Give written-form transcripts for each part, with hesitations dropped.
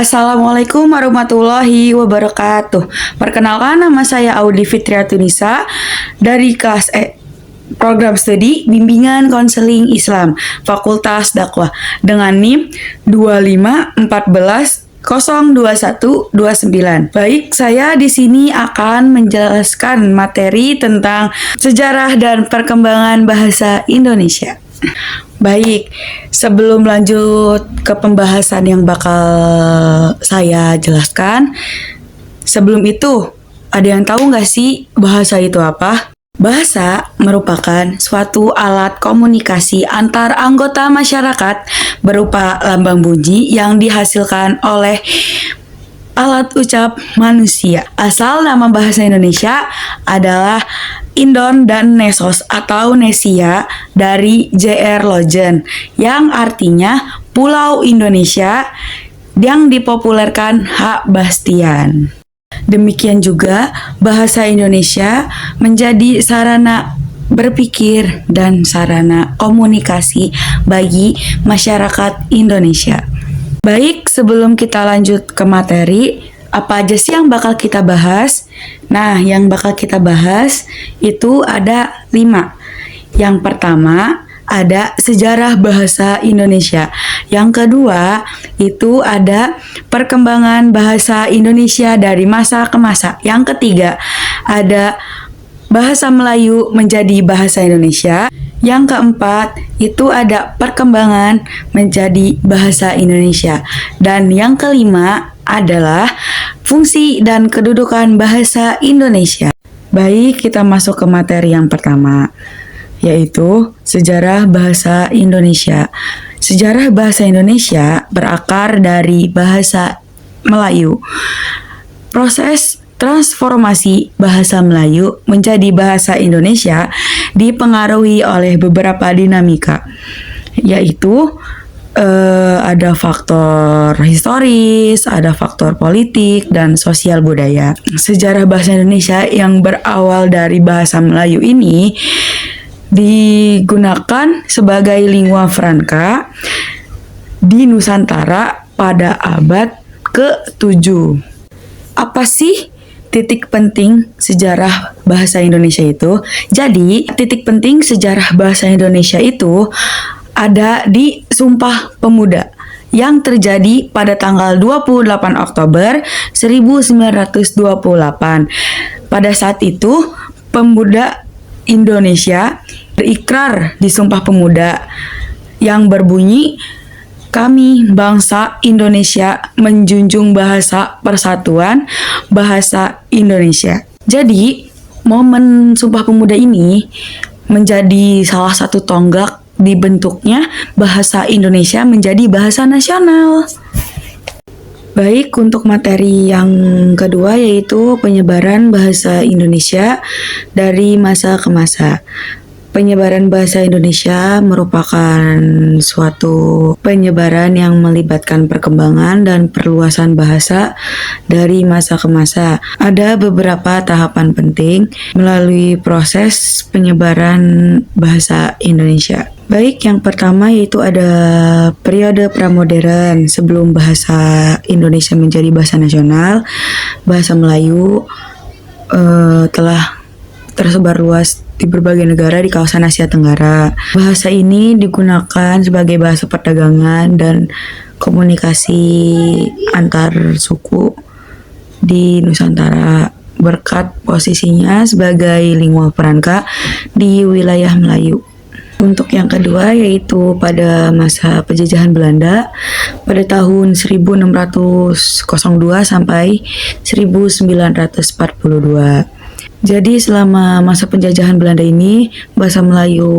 Assalamualaikum warahmatullahi wabarakatuh. Perkenalkan, nama saya Audi Fitriatunisa dari kelas Program Studi Bimbingan Konseling Islam Fakultas Dakwah dengan NIM 251402129. Baik, saya di sini akan menjelaskan materi tentang sejarah dan perkembangan bahasa Indonesia. Baik, sebelum lanjut ke pembahasan yang bakal saya jelaskan, sebelum itu, ada yang tahu nggak sih bahasa itu apa? Bahasa merupakan suatu alat komunikasi antar anggota masyarakat berupa lambang bunyi yang dihasilkan oleh alat ucap manusia. Asal nama bahasa Indonesia adalah Indon dan Nesos atau Nesia dari J.R. Logen yang artinya Pulau Indonesia yang dipopulerkan H. Bastian. Demikian juga bahasa Indonesia menjadi sarana berpikir dan sarana komunikasi bagi masyarakat Indonesia. Baik, sebelum kita lanjut ke materi, apa aja sih yang bakal kita bahas? Nah, yang bakal kita bahas itu ada 5. Yang pertama, ada sejarah bahasa Indonesia. Yang kedua, itu ada perkembangan bahasa Indonesia dari masa ke masa. Yang ketiga, ada bahasa Melayu menjadi bahasa Indonesia. Yang keempat, itu ada perkembangan menjadi bahasa Indonesia. Dan yang kelima adalah fungsi dan kedudukan bahasa Indonesia. Baik, kita masuk ke materi yang pertama, yaitu sejarah bahasa Indonesia. Sejarah bahasa Indonesia berakar dari bahasa Melayu. Proses transformasi bahasa Melayu menjadi bahasa Indonesia dipengaruhi oleh beberapa dinamika, yaitu ada faktor historis, ada faktor politik, dan sosial budaya. Sejarah bahasa Indonesia yang berawal dari bahasa Melayu ini digunakan sebagai lingua franca di Nusantara pada abad ke-7. Apa sih titik penting sejarah bahasa Indonesia itu? Jadi, titik penting sejarah bahasa Indonesia itu ada di Sumpah Pemuda yang terjadi pada tanggal 28 Oktober 1928. Pada saat itu, pemuda Indonesia berikrar di Sumpah Pemuda yang berbunyi, "Kami bangsa Indonesia menjunjung bahasa persatuan bahasa Indonesia." Jadi, momen Sumpah Pemuda ini menjadi salah satu tonggak dibentuknya bahasa Indonesia menjadi bahasa nasional. Baik, untuk materi yang kedua yaitu penyebaran bahasa Indonesia dari masa ke masa. Penyebaran bahasa Indonesia merupakan suatu penyebaran yang melibatkan perkembangan dan perluasan bahasa dari masa ke masa. Ada beberapa tahapan penting melalui proses penyebaran bahasa Indonesia. Baik, yang pertama yaitu ada periode pramodern sebelum bahasa Indonesia menjadi bahasa nasional. Bahasa Melayu telah tersebar luas di berbagai negara di kawasan Asia Tenggara. Bahasa ini digunakan sebagai bahasa perdagangan dan komunikasi antar suku di Nusantara berkat posisinya sebagai lingua franca di wilayah Melayu. Untuk yang kedua yaitu pada masa penjajahan Belanda pada tahun 1602 sampai 1942. Jadi selama masa penjajahan Belanda ini bahasa Melayu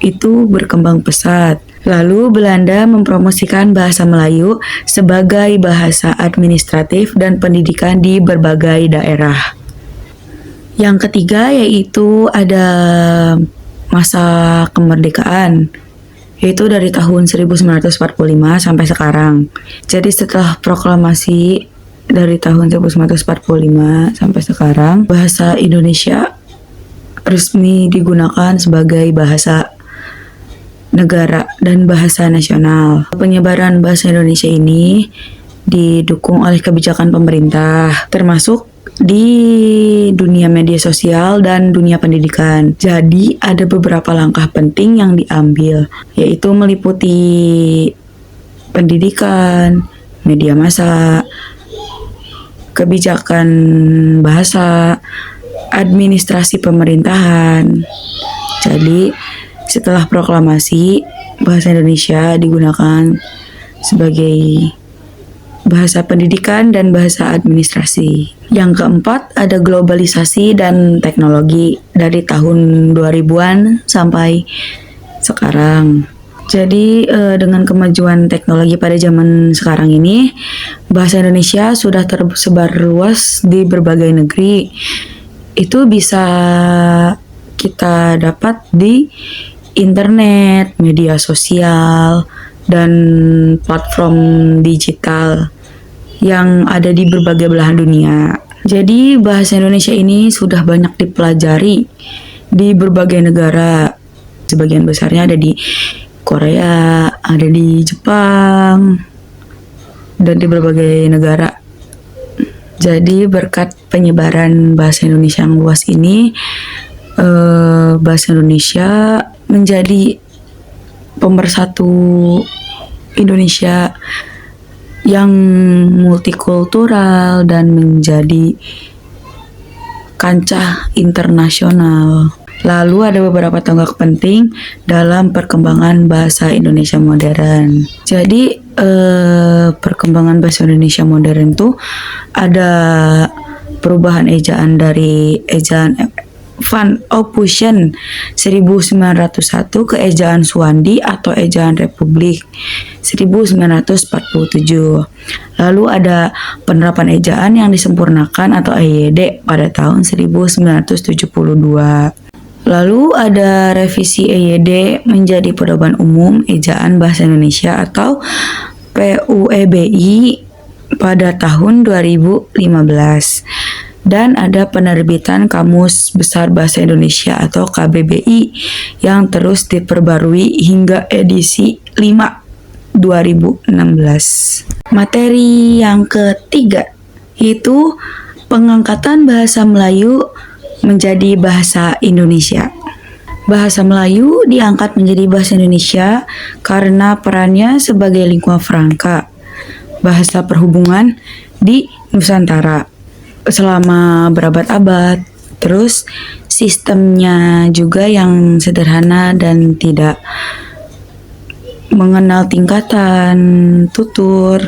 itu berkembang pesat. Lalu Belanda mempromosikan bahasa Melayu sebagai bahasa administratif dan pendidikan di berbagai daerah. Yang ketiga yaitu ada masa kemerdekaan, yaitu dari tahun 1945 sampai sekarang. Jadi setelah proklamasi dari tahun 1945 sampai sekarang, bahasa Indonesia resmi digunakan sebagai bahasa negara dan bahasa nasional. Penyebaran bahasa Indonesia ini didukung oleh kebijakan pemerintah, termasuk di dunia media sosial dan dunia pendidikan. Jadi ada beberapa langkah penting yang diambil, yaitu meliputi pendidikan, media massa, kebijakan bahasa, administrasi pemerintahan. Jadi setelah proklamasi, bahasa Indonesia digunakan sebagai bahasa pendidikan dan bahasa administrasi. Yang keempat, ada globalisasi dan teknologi dari tahun 2000-an sampai sekarang. Jadi dengan kemajuan teknologi pada zaman sekarang ini, bahasa Indonesia sudah tersebar luas di berbagai negeri. Itu bisa kita dapat di internet, media sosial, dan platform digital yang ada di berbagai belahan dunia. Jadi bahasa Indonesia ini sudah banyak dipelajari di berbagai negara. Sebagian besarnya ada di Korea, ada di Jepang, dan di berbagai negara. Jadi berkat penyebaran bahasa Indonesia yang luas ini, bahasa Indonesia menjadi pemersatu Indonesia yang multikultural dan menjadi kancah internasional. Lalu ada beberapa tonggak penting dalam perkembangan bahasa Indonesia modern. Jadi perkembangan bahasa Indonesia modern itu ada perubahan ejaan dari ejaan Van Ophusen 1901 ke ejaan Suwandi atau ejaan Republik 1947. Lalu ada penerapan ejaan yang disempurnakan atau EYD pada tahun 1972. Lalu ada revisi EYD menjadi pedoman umum ejaan bahasa Indonesia atau PUEBI pada tahun 2015. Dan ada penerbitan Kamus Besar Bahasa Indonesia atau KBBI yang terus diperbarui hingga edisi 5 2016. Materi yang ketiga yaitu pengangkatan bahasa Melayu menjadi bahasa Indonesia. Bahasa Melayu diangkat menjadi bahasa Indonesia karena perannya sebagai lingua franca, bahasa perhubungan di Nusantara selama berabad-abad. Terus sistemnya juga yang sederhana dan tidak mengenal tingkatan, tutur,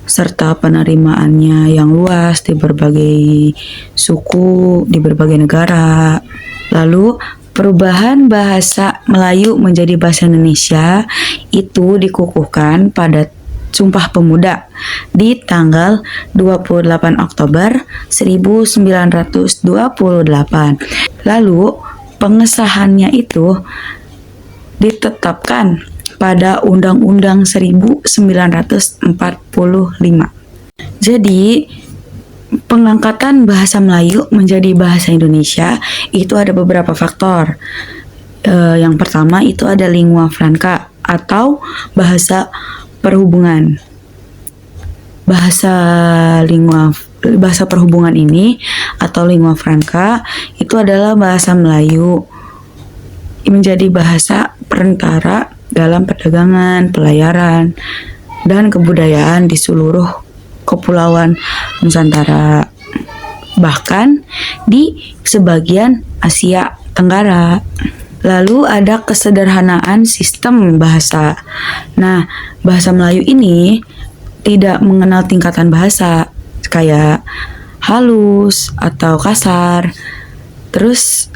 serta penerimaannya yang luas di berbagai suku, di berbagai negara. Lalu perubahan bahasa Melayu menjadi bahasa Indonesia itu dikukuhkan pada Sumpah Pemuda di tanggal 28 Oktober 1928. Lalu pengesahannya itu ditetapkan pada Undang-Undang 1945. Jadi pengangkatan bahasa Melayu menjadi bahasa Indonesia itu ada beberapa faktor. Yang pertama itu ada lingua franca atau bahasa perhubungan. Bahasa perhubungan ini atau lingua franca itu adalah bahasa Melayu menjadi bahasa perantara dalam perdagangan, pelayaran, dan kebudayaan di seluruh kepulauan Nusantara, bahkan di sebagian Asia Tenggara. Lalu ada kesederhanaan sistem bahasa. Nah, bahasa Melayu ini tidak mengenal tingkatan bahasa kayak halus atau kasar. Terus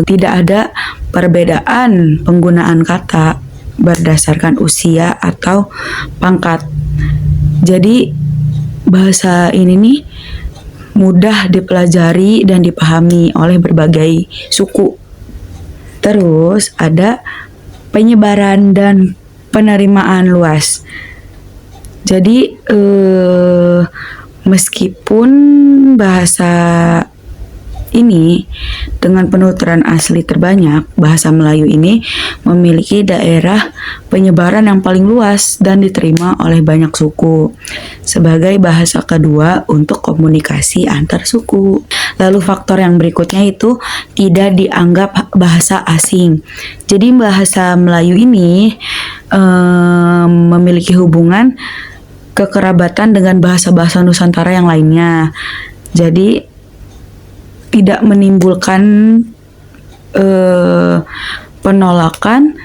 tidak ada perbedaan penggunaan kata berdasarkan usia atau pangkat. Jadi bahasa ini nih mudah dipelajari dan dipahami oleh berbagai suku. Terus ada penyebaran dan penerimaan luas. Jadi meskipun bahasa ini, dengan penuturan asli terbanyak, bahasa Melayu ini memiliki daerah penyebaran yang paling luas dan diterima oleh banyak suku sebagai bahasa kedua untuk komunikasi antar suku. Lalu faktor yang berikutnya itu tidak dianggap bahasa asing. Jadi bahasa Melayu ini memiliki hubungan kekerabatan dengan bahasa-bahasa Nusantara yang lainnya. Jadi tidak menimbulkan penolakan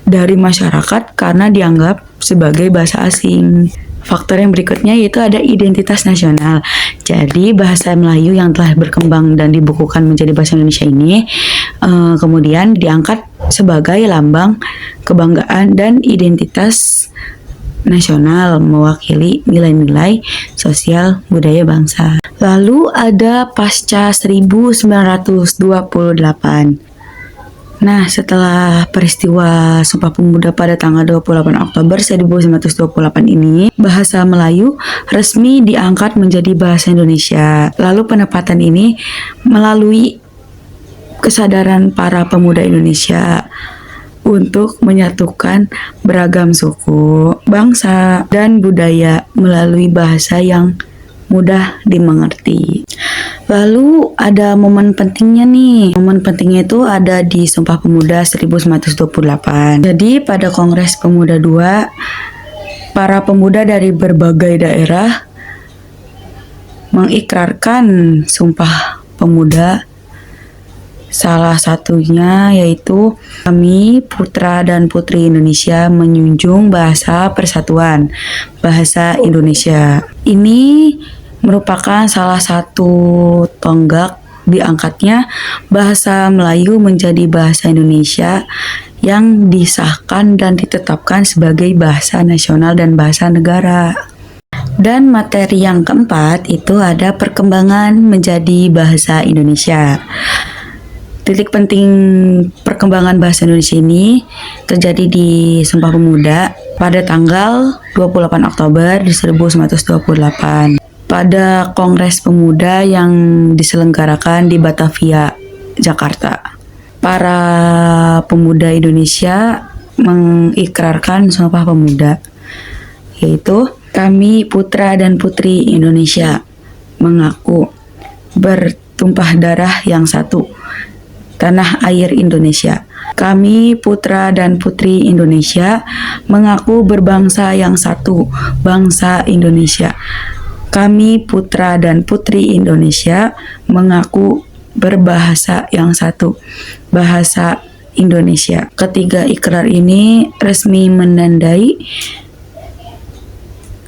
dari masyarakat karena dianggap sebagai bahasa asing. Faktor yang berikutnya yaitu ada identitas nasional. Jadi bahasa Melayu yang telah berkembang dan dibukukan menjadi bahasa Indonesia ini kemudian diangkat sebagai lambang kebanggaan dan identitas nasional, mewakili nilai-nilai sosial budaya bangsa. Lalu ada pasca 1928. Nah, setelah peristiwa Sumpah Pemuda pada tanggal 28 Oktober 1928 ini, bahasa Melayu resmi diangkat menjadi bahasa Indonesia. Lalu penempatan ini melalui kesadaran para pemuda Indonesia untuk menyatukan beragam suku, bangsa, dan budaya melalui bahasa yang mudah dimengerti. Lalu ada momen pentingnya nih. Momen pentingnya itu ada di Sumpah Pemuda 1928. Jadi pada Kongres Pemuda II, para pemuda dari berbagai daerah mengikrarkan Sumpah Pemuda. Salah satunya yaitu kami putra dan putri Indonesia menjunjung bahasa persatuan, bahasa Indonesia. Ini merupakan salah satu tonggak diangkatnya bahasa Melayu menjadi bahasa Indonesia yang disahkan dan ditetapkan sebagai bahasa nasional dan bahasa negara. Dan materi yang keempat itu ada perkembangan menjadi bahasa Indonesia. Titik penting perkembangan bahasa Indonesia ini terjadi di Sumpah Pemuda pada tanggal 28 Oktober 1928 pada Kongres Pemuda yang diselenggarakan di Batavia, Jakarta. Para pemuda Indonesia mengikrarkan Sumpah Pemuda, yaitu kami putra dan putri Indonesia mengaku bertumpah darah yang satu, tanah air Indonesia. Kami putra dan putri Indonesia mengaku berbangsa yang satu, bangsa Indonesia. Kami putra dan putri Indonesia mengaku berbahasa yang satu, bahasa Indonesia. Ketiga ikrar ini resmi menandai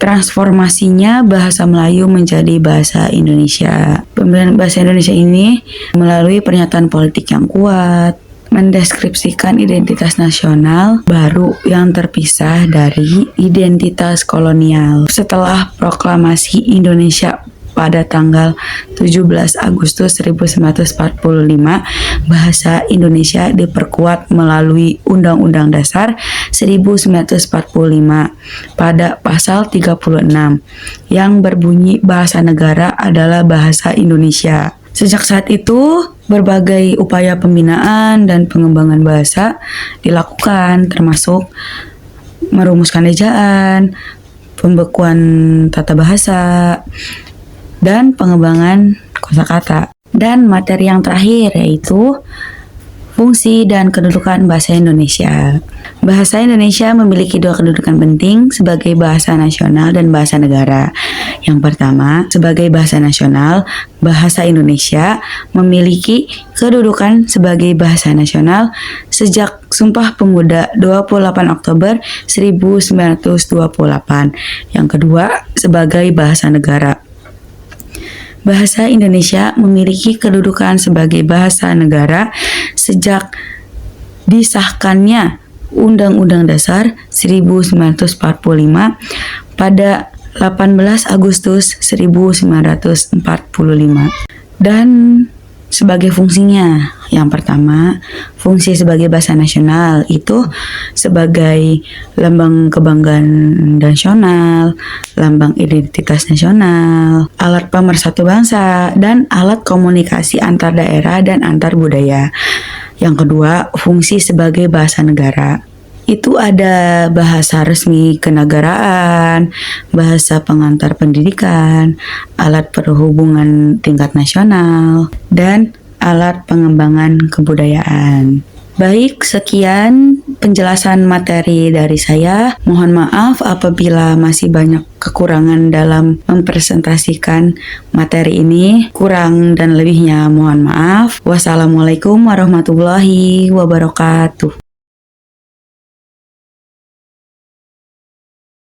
transformasinya bahasa Melayu menjadi bahasa Indonesia. Pemilihan bahasa Indonesia ini melalui pernyataan politik yang kuat, mendeskripsikan identitas nasional baru yang terpisah dari identitas kolonial. Setelah proklamasi Indonesia pada tanggal 17 Agustus 1945, bahasa Indonesia diperkuat melalui Undang-Undang Dasar 1945 pada pasal 36 yang berbunyi bahasa negara adalah bahasa Indonesia. Sejak saat itu, berbagai upaya pembinaan dan pengembangan bahasa dilakukan, termasuk merumuskan ejaan, pembekuan tata bahasa, dan pengembangan kosakata. Dan materi yang terakhir yaitu fungsi dan kedudukan bahasa Indonesia. Bahasa Indonesia memiliki dua kedudukan penting sebagai bahasa nasional dan bahasa negara. Yang pertama, sebagai bahasa nasional, bahasa Indonesia memiliki kedudukan sebagai bahasa nasional sejak Sumpah Pemuda 28 Oktober 1928. Yang kedua, sebagai bahasa negara. Bahasa Indonesia memiliki kedudukan sebagai bahasa negara sejak disahkannya Undang-Undang Dasar 1945 pada 18 Agustus 1945. Dan sebagai fungsinya, Yang pertama, fungsi sebagai bahasa nasional itu sebagai lambang kebanggaan nasional, lambang identitas nasional, alat pemersatu bangsa, dan alat komunikasi antar daerah dan antar budaya. Yang kedua, fungsi sebagai bahasa negara. Itu ada bahasa resmi kenegaraan, bahasa pengantar pendidikan, alat perhubungan tingkat nasional, dan alat pengembangan kebudayaan. Baik, sekian penjelasan materi dari saya. Mohon maaf apabila masih banyak kekurangan dalam mempresentasikan materi ini. Kurang dan lebihnya mohon maaf. Wassalamualaikum warahmatullahi wabarakatuh.